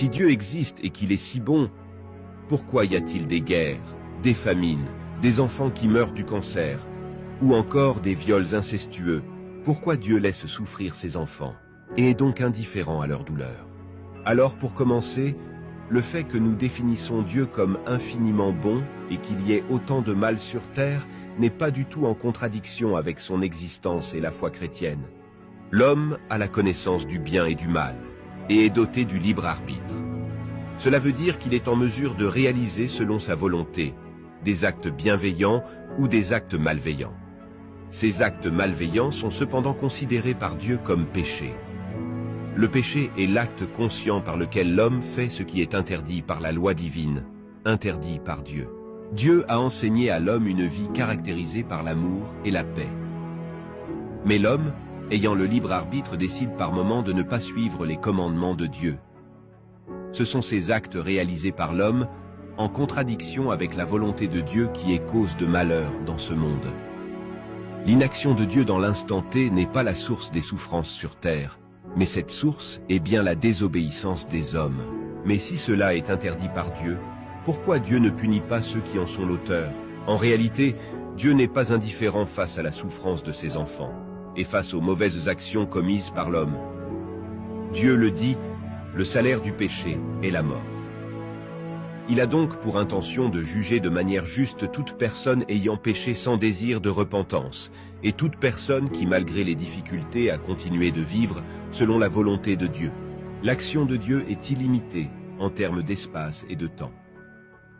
Si Dieu existe et qu'il est si bon, pourquoi y a-t-il des guerres, des famines, des enfants qui meurent du cancer, ou encore des viols incestueux? Pourquoi Dieu laisse souffrir ses enfants et est donc indifférent à leur douleur? Alors pour commencer, le fait que nous définissons Dieu comme infiniment bon et qu'il y ait autant de mal sur terre n'est pas du tout en contradiction avec son existence et la foi chrétienne. L'homme a la connaissance du bien et du mal et est doté du libre arbitre. Cela veut dire qu'il est en mesure de réaliser selon sa volonté des actes bienveillants ou des actes malveillants. Ces actes malveillants sont cependant considérés par Dieu comme péchés. Le péché est l'acte conscient par lequel l'homme fait ce qui est interdit par la loi divine, interdit par Dieu. Dieu a enseigné à l'homme une vie caractérisée par l'amour et la paix. Mais l'homme, ayant le libre arbitre, décide par moments de ne pas suivre les commandements de Dieu. Ce sont ces actes réalisés par l'homme, en contradiction avec la volonté de Dieu, qui est cause de malheur dans ce monde. L'inaction de Dieu dans l'instant T n'est pas la source des souffrances sur terre, mais cette source est bien la désobéissance des hommes. Mais si cela est interdit par Dieu, pourquoi Dieu ne punit pas ceux qui en sont l'auteur? En réalité, Dieu n'est pas indifférent face à la souffrance de ses enfants et face aux mauvaises actions commises par l'homme. Dieu le dit, le salaire du péché est la mort. Il a donc pour intention de juger de manière juste toute personne ayant péché sans désir de repentance, et toute personne qui, malgré les difficultés, a continué de vivre selon la volonté de Dieu. L'action de Dieu est illimitée en termes d'espace et de temps.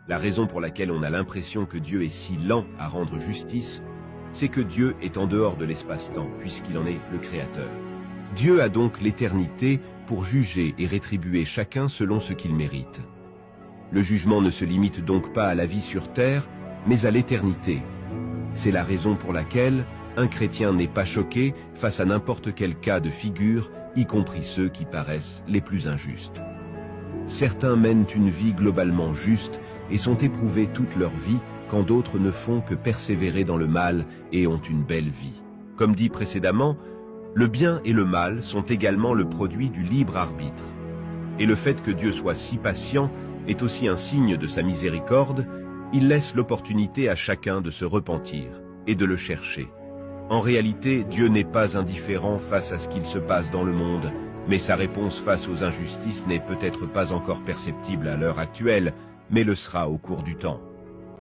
La raison pour laquelle on a l'impression que Dieu est si lent à rendre justice, c'est que Dieu est en dehors de l'espace-temps, puisqu'il en est le Créateur. Dieu a donc l'éternité pour juger et rétribuer chacun selon ce qu'il mérite. Le jugement ne se limite donc pas à la vie sur terre, mais à l'éternité. C'est la raison pour laquelle un chrétien n'est pas choqué face à n'importe quel cas de figure, y compris ceux qui paraissent les plus injustes. Certains mènent une vie globalement juste et sont éprouvés toute leur vie, quand d'autres ne font que persévérer dans le mal et ont une belle vie. Comme dit précédemment, le bien et le mal sont également le produit du libre arbitre. Et le fait que Dieu soit si patient est aussi un signe de sa miséricorde. Il laisse l'opportunité à chacun de se repentir et de le chercher. En réalité, Dieu n'est pas indifférent face à ce qu'il se passe dans le monde, mais sa réponse face aux injustices n'est peut-être pas encore perceptible à l'heure actuelle, mais le sera au cours du temps.